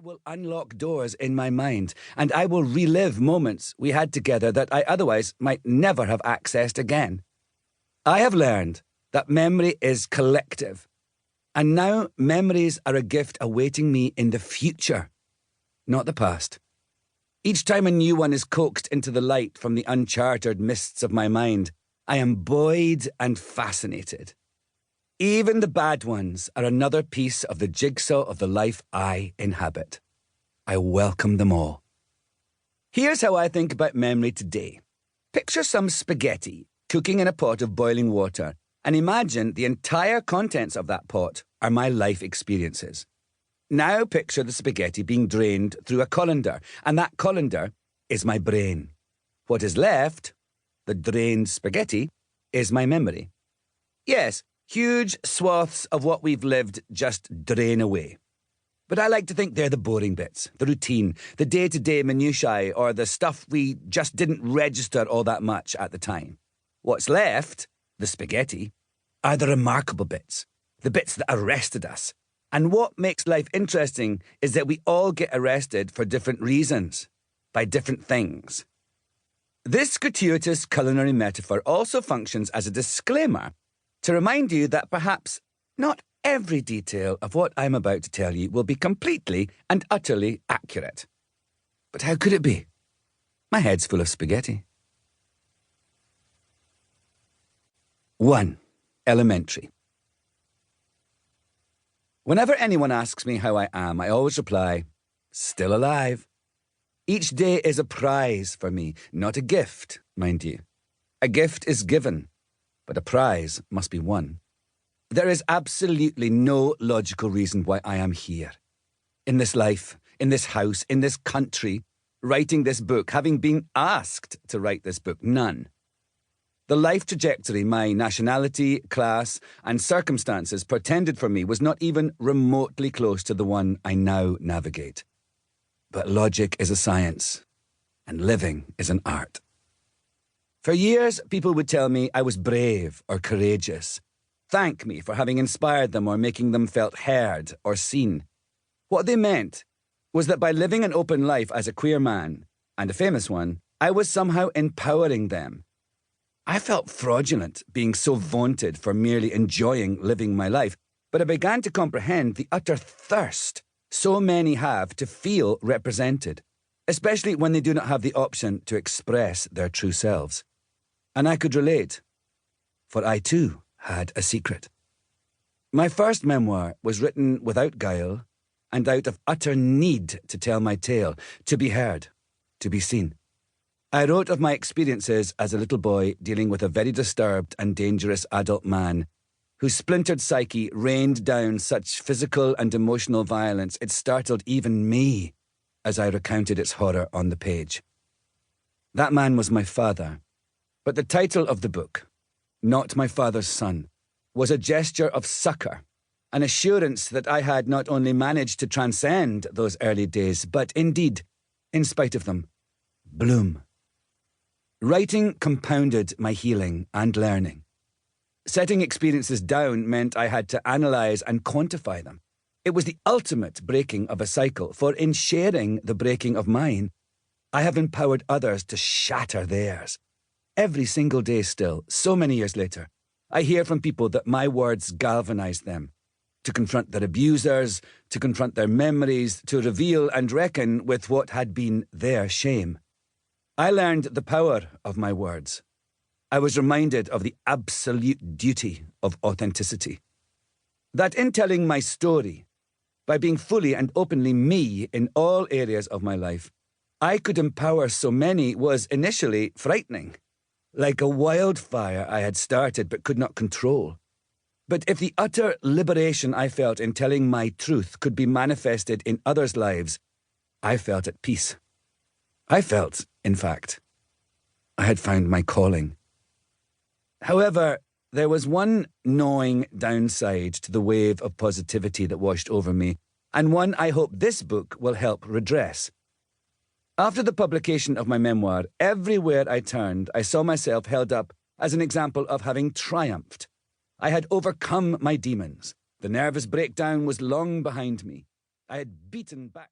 will unlock doors in my mind, and I will relive moments we had together that I otherwise might never have accessed again. I have learned that memory is collective, and now memories are a gift awaiting me in the future, not the past. Each time a new one is coaxed into the light from the uncharted mists of my mind, I am buoyed and fascinated. Even the bad ones are another piece of the jigsaw of the life I inhabit. I welcome them all. Here's how I think about memory today. Picture some spaghetti cooking in a pot of boiling water, and imagine the entire contents of that pot are my life experiences. Now picture the spaghetti being drained through a colander, and that colander is my brain. What is left, the drained spaghetti, is my memory. Yes, huge swaths of what we've lived just drain away. But I like to think they're the boring bits, the routine, the day-to-day minutiae, or the stuff we just didn't register all that much at the time. What's left, the spaghetti, are the remarkable bits, the bits that arrested us. And what makes life interesting is that we all get arrested for different reasons, by different things. This gratuitous culinary metaphor also functions as a disclaimer to remind you that perhaps not every detail of what I'm about to tell you will be completely and utterly accurate. But how could it be? My head's full of spaghetti. 1. Elementary. Whenever anyone asks me how I am, I always reply, still alive. Each day is a prize for me, not a gift, mind you. A gift is given, but a prize must be won. There is absolutely no logical reason why I am here. In this life, in this house, in this country, writing this book, having been asked to write this book, none. The life trajectory my nationality, class, and circumstances portended for me was not even remotely close to the one I now navigate. But logic is a science, and living is an art. For years, people would tell me I was brave or courageous, thank me for having inspired them or making them felt heard or seen. What they meant was that by living an open life as a queer man, and a famous one, I was somehow empowering them. I felt fraudulent being so vaunted for merely enjoying living my life, but I began to comprehend the utter thirst so many have to feel represented, especially when they do not have the option to express their true selves. And I could relate, for I too had a secret. My first memoir was written without guile and out of utter need to tell my tale, to be heard, to be seen. I wrote of my experiences as a little boy dealing with a very disturbed and dangerous adult man whose splintered psyche rained down such physical and emotional violence it startled even me as I recounted its horror on the page. That man was my father. But the title of the book, Not My Father's Son, was a gesture of succour, an assurance that I had not only managed to transcend those early days, but indeed, in spite of them, bloom. Writing compounded my healing and learning. Setting experiences down meant I had to analyse and quantify them. It was the ultimate breaking of a cycle, for in sharing the breaking of mine, I have empowered others to shatter theirs. Every single day still, so many years later, I hear from people that my words galvanised them, to confront their abusers, to confront their memories, to reveal and reckon with what had been their shame. I learned the power of my words. I was reminded of the absolute duty of authenticity. That in telling my story, by being fully and openly me in all areas of my life, I could empower so many was initially frightening. Like a wildfire I had started but could not control. But if the utter liberation I felt in telling my truth could be manifested in others' lives, I felt at peace. I felt, in fact, I had found my calling. However, there was one gnawing downside to the wave of positivity that washed over me, and one I hope this book will help redress. After the publication of my memoir, everywhere I turned, I saw myself held up as an example of having triumphed. I had overcome my demons. The nervous breakdown was long behind me. I had beaten back...